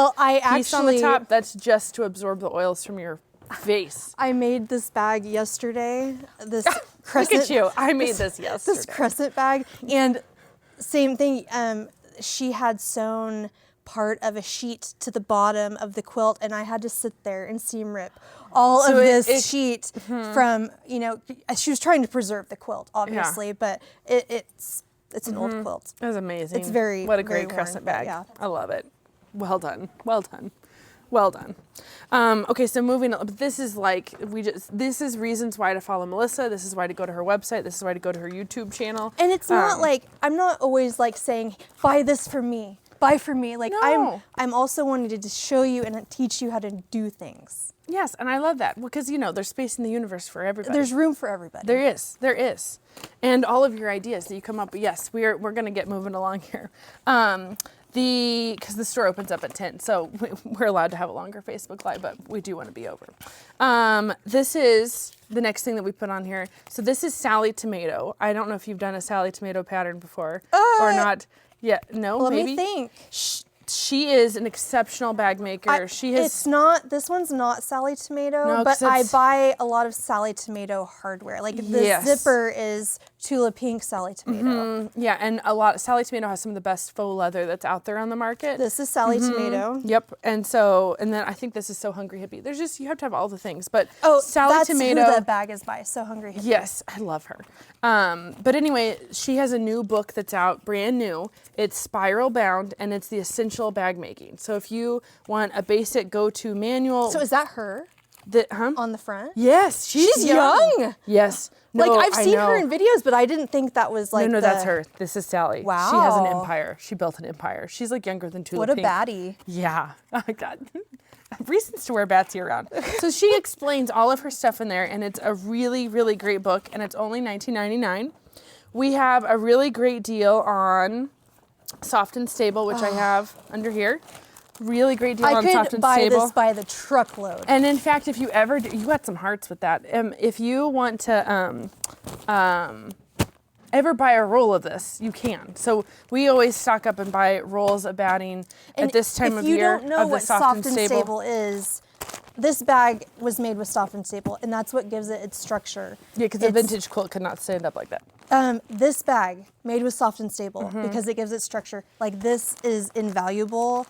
piece on the top, that's just to absorb the oils from your face. I made this bag yesterday. This crescent. Look at you. I made this yesterday. This crescent bag. And same thing, she had sewn part of a sheet to the bottom of the quilt, and I had to sit there and seam rip all of this sheet from, you know, she was trying to preserve the quilt, obviously, but it's an old quilt. It was amazing. It's very, what a very great crescent worn, bag. yeah. I love it. Well done. Well done. Well done. Okay, so moving on. This is like, this is reasons why to follow Melissa. This is why to go to her website. This is why to go to her YouTube channel. And it's not like, I'm not always like saying, buy this for me. Buy for me. Like No. I'm also wanting to show you and teach you how to do things. Yes, and I love that because, you know, there's space in the universe for everybody. There's room for everybody. There is. And all of your ideas that you come up with. Yes, we're going to get moving along here. Because the store opens up at 10, so we're allowed to have a longer Facebook Live, but we do want to be over. This is the next thing that we put on here. So this is Sally Tomato. I don't know if you've done a Sally Tomato pattern before or not. Yeah, no, Let maybe. me think. She is an exceptional bag maker. It's not, this one's not Sally Tomato, No, but 'cause I it's- buy a lot of Sally Tomato hardware. Like the Yes. zipper is Tula Pink Sally Tomato. Yeah, and Sally Tomato has some of the best faux leather that's out there on the market. This is Sally Tomato. Yep, and then I think this is So Hungry Hippie. There's just, you have to have all the things, but Sally that's Tomato. who the bag is by, So Hungry Hippie. Yes, I love her. But anyway, she has a new book that's out, brand new. It's spiral bound, and it's the essential bag making. So if you want a basic go-to manual, So is that her on the front? Yes, she's young. Yes, no, Like I've I seen know. her in videos, but I didn't think that was like No, that's her. This is Sally. Wow. She has an empire. She built an empire. She's like younger than Tula What a Pink. baddie. Yeah. Oh my God. Reasons to wear Batsy around. So she explains all of her stuff in there, and it's a really, really great book, and it's only $19.99. We have a really great deal on Soft and Stable, which I have under here. Really great deal on Soft I and could buy Stable. this by the truckload. And in fact, if you ever do, you got some hearts with that. If you want to ever buy a roll of this, you can. So we always stock up and buy rolls of batting at this time of year. If you don't know of the what Soft and Stable is, this bag was made with Soft and Stable, and that's what gives it its structure. Yeah, because a vintage quilt could not stand up like that. This bag made with Soft and Stable Mm-hmm. because it gives it structure. Like this is invaluable.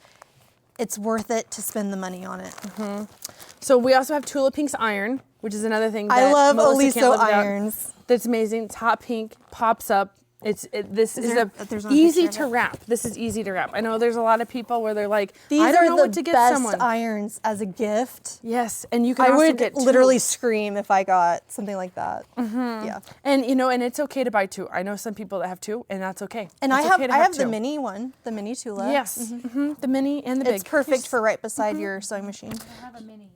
It's worth it to spend the money on it. So we also have Tula Pink's iron, which is another thing that I love Melissa can't Oliso live without. irons. That's amazing. It's hot pink, pops up. This is there's not a easy picture to of it? wrap. This is easy to wrap. I know there's a lot of people where they're like, These I don't are know the what to get best someone. irons as a gift. Yes, and you can I also would get two. literally scream if I got something like that. Yeah. And and it's okay to buy two. I know some people that have two, and that's okay. And It's I okay to have the two. mini one, the mini Tula. Yes, the mini and the big. It's perfect for right beside your sewing machine. I don't have a mini yet.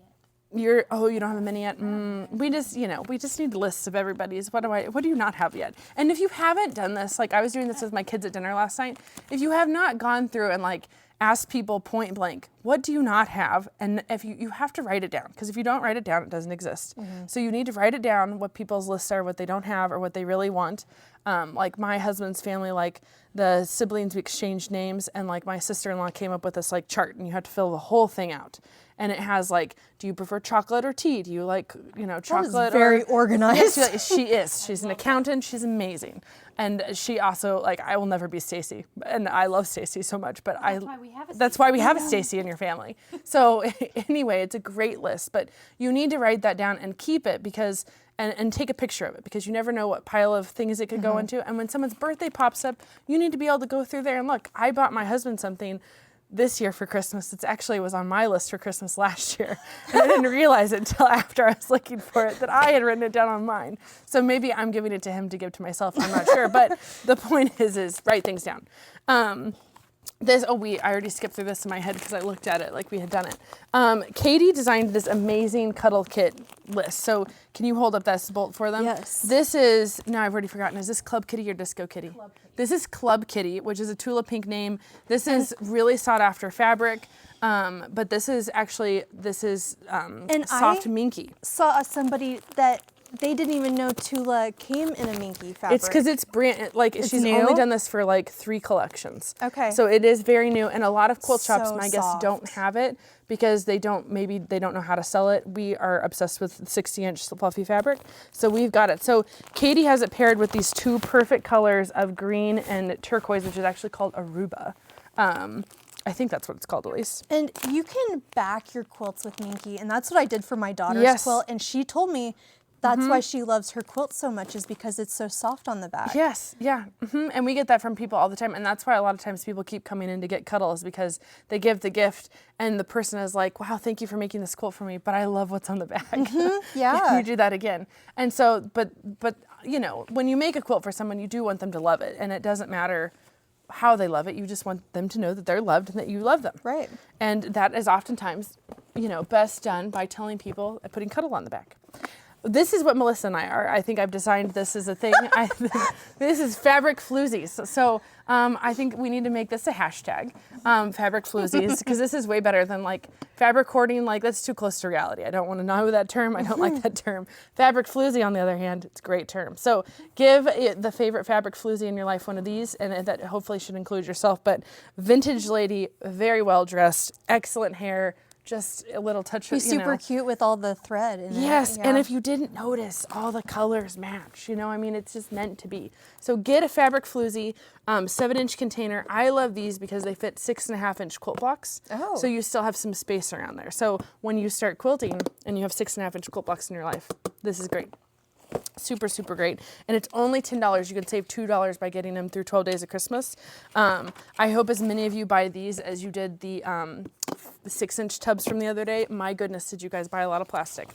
You don't have a mini yet. We just need lists of everybody's. What do you not have yet? And if you haven't done this, like I was doing this with my kids at dinner last night, if you have not gone through and like ask people point blank, what do you not have? And if you have to write it down, because if you don't write it down, it doesn't exist. So you need to write it down, what people's lists are, what they don't have, or what they really want. Like my husband's family, like the siblings, we exchanged names, and like my sister-in-law came up with this like chart, and you have to fill the whole thing out. And it has like, do you prefer chocolate or tea? Do you like, chocolate? That is very organized. Yes, she is. She's an accountant. She's amazing. And she also, like, I will never be Stacy. And I love Stacy so much, but that's why we have a Stacy in your family. So anyway, it's a great list, but you need to write that down and keep it because, and take a picture of it, because you never know what pile of things it could go into. And when someone's birthday pops up, you need to be able to go through there and look. I bought my husband something this year for Christmas. It actually was on my list for Christmas last year. And I didn't realize it until after I was looking for it that I had written it down on mine. So maybe I'm giving it to him to give to myself. I'm not sure. But the point is write things down. I already skipped through this in my head because I looked at it like we had done it. Katie designed this amazing cuddle kit list. So can you hold up that bolt for them? Yes. This is, now I've already forgotten, is this Club Kitty or Disco Kitty? Club Kitty. This is Club Kitty, which is a Tula pink name. This is really sought after fabric. But this is soft minky. Saw somebody that they didn't even know Tula came in a minky fabric. It's because it's brand, like she's new? only done this for like 3 collections. Okay. So it is very new, and a lot of quilt shops, So my guess, soft. don't have it because they don't know how to sell it. We are obsessed with 60-inch fluffy fabric, so we've got it. So Katie has it paired with these 2 perfect colors of green and turquoise, which is actually called Aruba. I think that's what it's called, at least. And you can back your quilts with minky, and that's what I did for my daughter's Yes. quilt, and she told me that's why she loves her quilt so much, is because it's so soft on the back. Yes, yeah. And we get that from people all the time. And that's why a lot of times people keep coming in to get cuddles, because they give the gift and the person is like, wow, thank you for making this quilt for me, but I love what's on the back. Yeah. Can you do that again? And so, but when you make a quilt for someone, you do want them to love it. And it doesn't matter how they love it. You just want them to know that they're loved and that you love them. Right. And that is oftentimes, best done by telling people, putting cuddle on the back. This is what Melissa and I are. I think I've designed this as a thing. This is fabric floozies. So I think we need to make this a hashtag, fabric floozies, because this is way better than like fabric hoarding. Like, that's too close to reality. I don't want to know that term. I don't like that term. Fabric floozy, on the other hand, it's a great term. So give the favorite fabric floozy in your life one of these, and that hopefully should include yourself. But vintage lady, very well dressed, excellent hair. Just a little touch of, He's super cute with all the thread in it. Yes, Yeah. and if you didn't notice, all the colors match. It's just meant to be. So get a fabric floozy, 7-inch container. I love these because they fit 6.5-inch quilt blocks. Oh. So you still have some space around there. So when you start quilting and you have 6.5-inch quilt blocks in your life, this is great. Super, super great. And it's only $10. You can save $2 by getting them through 12 days of Christmas. I hope as many of you buy these as you did the 6-inch tubs from the other day. My goodness, did you guys buy a lot of plastic?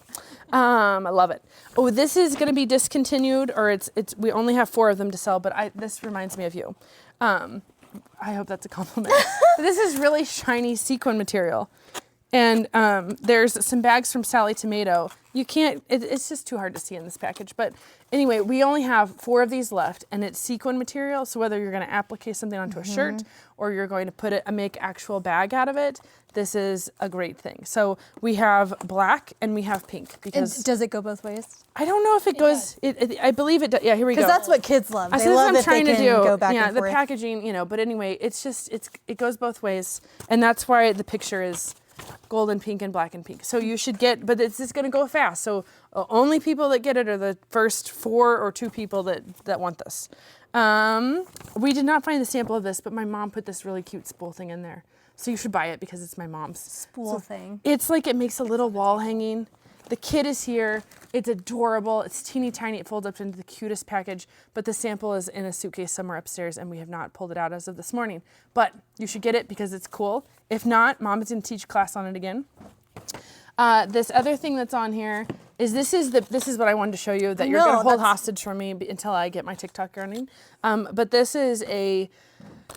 I love it. Oh, this is going to be discontinued, or we only have 4 of them to sell, but this reminds me of you. I hope that's a compliment. This is really shiny sequin material. And there's some bags from Sally Tomato. You can't, it's just too hard to see in this package. But anyway, we only have 4 of these left, and it's sequin material. So whether you're going to applique something onto a shirt or you're going to make actual bag out of it, this is a great thing. So we have black and we have pink. Because And does it go both ways? I don't know if it goes, I believe it does. Yeah, here we go. Because that's what kids love. That's They what love I'm if they trying to can do. go back Yeah, and the forth. packaging, but anyway, it goes both ways. And that's why the picture is gold and pink and black and pink. So you should get, but it's just going to go fast. So only people that get it are the first 4 or 2 people that want this. We did not find the sample of this, but my mom put this really cute spool thing in there. So you should buy it because it's my mom's. Spool thing. It's like, it makes a little wall hanging. The kit is here. It's adorable. It's teeny tiny. It folds up into the cutest package, but the sample is in a suitcase somewhere upstairs and we have not pulled it out as of this morning. But you should get it because it's cool. If not, Mom is going to teach class on it again. This other thing that's on here is this is what I wanted to show you that you're going to hold hostage for me until I get my TikTok running. But this is a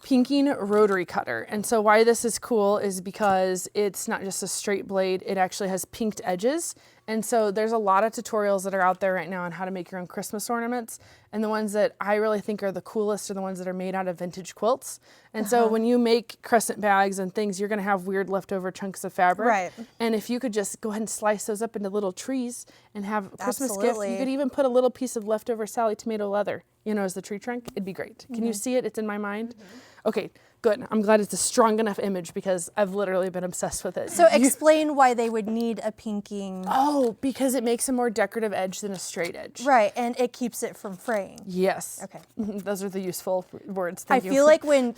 pinking rotary cutter. And so why this is cool is because it's not just a straight blade, it actually has pinked edges. And so there's a lot of tutorials that are out there right now on how to make your own Christmas ornaments. And the ones that I really think are the coolest are the ones that are made out of vintage quilts. And so when you make crescent bags and things, you're going to have weird leftover chunks of fabric. Right. And if you could just go ahead and slice those up into little trees and have a Christmas gift, Absolutely. you could even put a little piece of leftover Sally tomato leather, as the tree trunk. It'd be great. Can you see it? It's in my mind. Okay, good. I'm glad it's a strong enough image because I've literally been obsessed with it. So explain why they would need a pinking. Oh, because it makes a more decorative edge than a straight edge. Right, and it keeps it from fraying. Yes. Okay. Those are the useful words. I Thank you. feel like when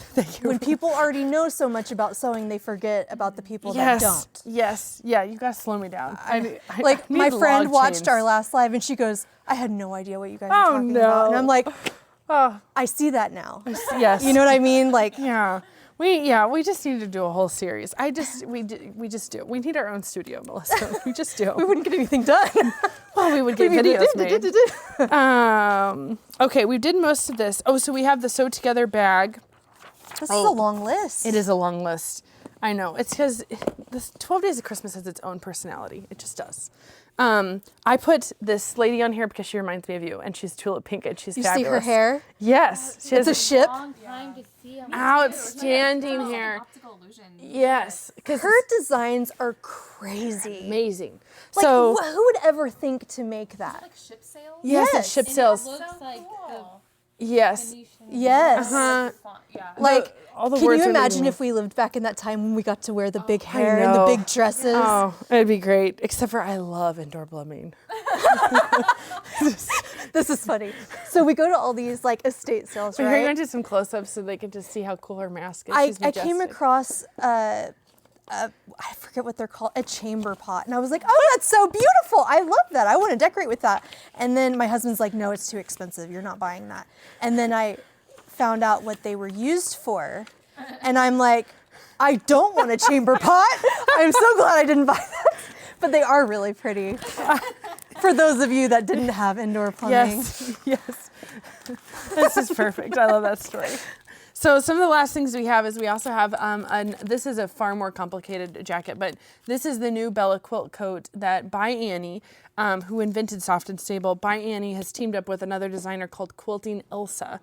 people already know so much about sewing, they forget about the people that don't. Yes. Yeah, you gotta slow me down. I Like need my friend log watched chains. our last live and she goes, I had no idea what you guys were Oh, talking about. And no. I'm like, Oh, I see that now. yes. You know what I mean? Like, Yeah. We just need to do a whole series. We just do. We need our own studio, Melissa. We just do. we wouldn't get anything done. Well, we would get videos made. Okay, we did most of this. Oh, so we have the sew together bag. This is a long list. It is a long list. I know. It's because this 12 Days of Christmas has its own personality. It just does. I put this lady on here because she reminds me of you, and she's Tula Pink, and she's You fabulous. see her hair? Yes. She has It's a ship. Long time to see them. outstanding hair. Optical illusion. Yes. Because Her designs are crazy. amazing. Like, So, who would ever think to make that? Like ship sails. yes, Yes. it's ship And sails. It looks like Yes. Venetian. Yes. Uh-huh. Yeah. Like, All the can words you are leaving imagine me. if we lived back in that time when we got to wear the big hair and the know. big dresses? Oh, it'd be great. Except for I love indoor blooming. This is funny. So we go to all these like estate sales, We're going right? to do some close-ups so they can just see how cool her mask is. I She's came majestic. across I forget what they're called, a chamber pot. And I was like, oh, that's so beautiful. I love that. I want to decorate with that. And then my husband's like, no, it's too expensive. You're not buying that. And then I found out what they were used for. And I'm like, I don't want a chamber pot. I'm so glad I didn't buy that. But they are really pretty. For those of you that didn't have indoor plumbing. Yes, yes. This is perfect. I love that story. So some of the last things we have is we also have, this is a far more complicated jacket, but this is the new Bella quilt coat that by Annie, who invented Soft and Stable. By Annie has teamed up with another designer called Quilting Alyssa.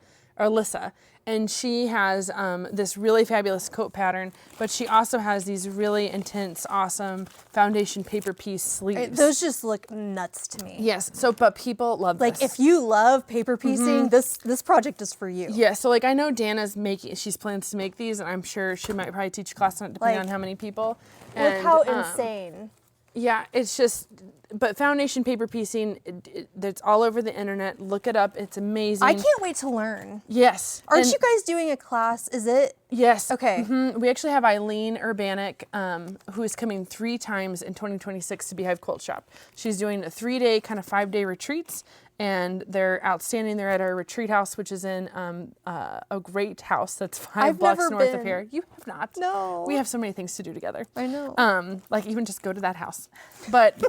And she has this really fabulous coat pattern, but she also has these really intense, awesome foundation paper piece sleeves. Those just look nuts to me. Yes, so but people love Like this. if you love paper piecing, this project is for you. Yeah, so like I know Dana's she's plans to make these, and I'm sure she might probably teach a class on it depending Like, on how many people. Look And, how insane. Yeah, it's just, but foundation paper piecing, it's all over the internet. Look it up. It's amazing. I can't wait to learn. Yes. Aren't and- you guys doing a class? Is it? Yes. Okay. We actually have Eileen Urbanic, who is coming 3 times in 2026 to Beehive Quilt Shop. She's doing a 3-day, kind of 5-day retreats, and they're outstanding. They're at our retreat house, which is in a great house that's 5 I've blocks never north of been. here. You have not. No. We have so many things to do together. I know. Like even just go to that house. But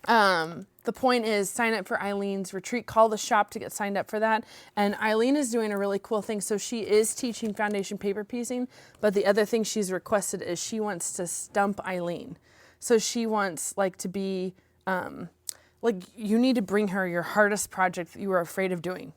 the point is sign up for Eileen's retreat. Call the shop to get signed up for that. And Eileen is doing a really cool thing. So she is teaching foundation paper piecing, but the other thing she's requested is she wants to stump Eileen. So she wants like to be, like you need to bring her your hardest project that you were afraid of doing,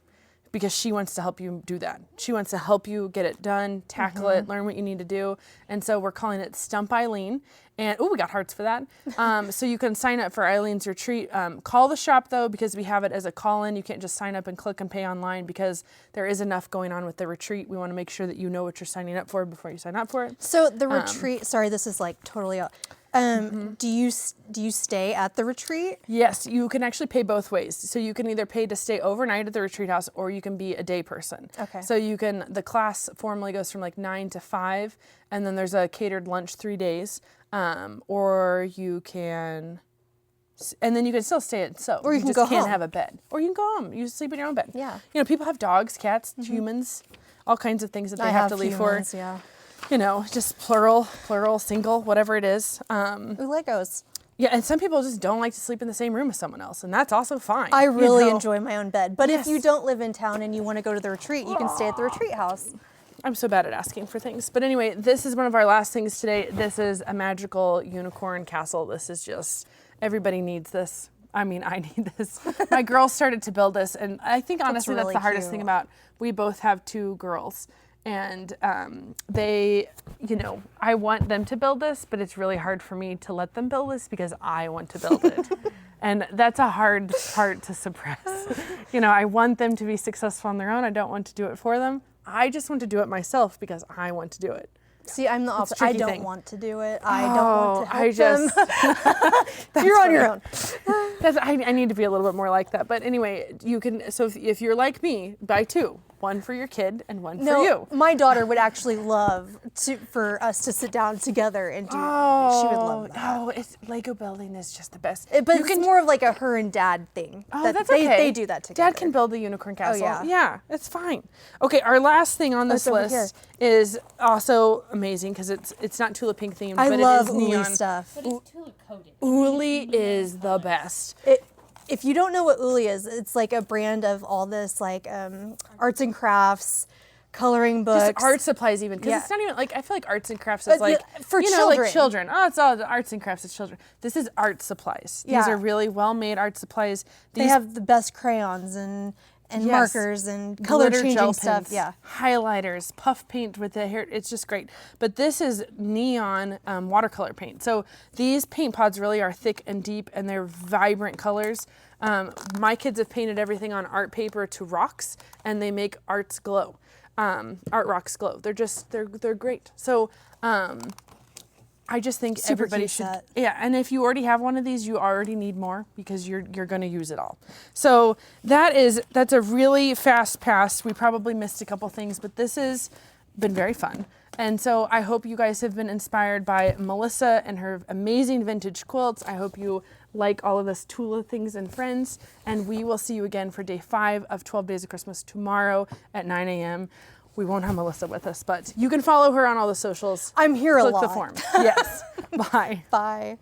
because she wants to help you do that. She wants to help you get it done, tackle it, learn what you need to do. And so we're calling it Stump Eileen. And we got hearts for that. So you can sign up for Eileen's retreat. Call the shop though, because we have it as a call-in. You can't just sign up and click and pay online because there is enough going on with the retreat. We want to make sure that you know what you're signing up for before you sign up for it. So the retreat. Sorry, this is like totally out. Do you stay at the retreat? Yes, you can actually pay both ways. So you can either pay to stay overnight at the retreat house, or you can be a day person. Okay. So you can, the class formally goes from like 9 to 5, and then there's a catered lunch 3 days. Or you can, and then you can still stay at so. Or you can just go can't home. have a bed. Or you can go home. You sleep in your own bed. Yeah. You know, people have dogs, cats, humans, all kinds of things that they I have to leave humans, for. Yeah. You know, just plural, single, whatever it is. Ooh, Legos. Yeah, and some people just don't like to sleep in the same room as someone else, and that's also fine. I really you know? enjoy my own bed. But if you Yes. don't live in town and you want to go to the retreat, you can stay at the retreat house. I'm so bad at asking for things. But anyway, this is one of our last things today. This is a magical unicorn castle. This is just everybody needs this. I mean, I need this. My girls started to build this, and I think honestly that's really the hardest thing cute. about, we both have 2 girls, and they, you know, I want them to build this, but it's really hard for me to let them build this because I want to build it. And that's a hard part to suppress. You know, I want them to be successful on their own. I don't want to do it for them. I just want to do it myself because I want to do it. See, I'm the It's a opposite. I tricky don't thing. want to do it. I don't want to help I just, them. You're on your own. I need to be a little bit more like that. But anyway, you can, so if you're like me, buy 2. One for your kid and one for you. My daughter would actually love for us to sit down together and do. She would love that. Oh, it's Lego building is just the best. But it's more of like a her and dad thing. Oh, that that's they, okay. They do that together. Dad can build a unicorn castle. yeah. Yeah, it's fine. Okay, our last thing on this over list is also amazing because it's not Tula pink themed, I but love it is Uli neon. stuff. But it's Tula coated. Uli is the best. If you don't know what Uli is, it's like a brand of all this like arts and crafts, coloring books. Just art supplies even, because Yeah. it's not even like, I feel like arts and crafts is But like, for you know, like children. children. Oh, it's all the arts and crafts, it's children. This is art supplies. These Yeah. are really well-made art supplies. They These have the best crayons and Yes. markers and color glitter changing gel stuff. pens, Yeah. highlighters, puff paint with the hair. It's just great. But this is neon watercolor paint. So these paint pods really are thick and deep, and they're vibrant colors. My kids have painted everything on art paper to rocks, and they make arts glow. Art rocks glow. They're great. So I just think Super everybody cute should. set. Yeah, and if you already have one of these, you already need more because you're going to use it all. So that's a really fast pass. We probably missed a couple things, but this has been very fun. And so I hope you guys have been inspired by Melissa and her amazing vintage quilts. I hope you like all of this Tula things and friends. And we will see you again for day 5 of 12 Days of Christmas tomorrow at 9 a.m. We won't have Melissa with us, but you can follow her on all the socials. I'm here a Click lot. the form. Yes. Bye. Bye.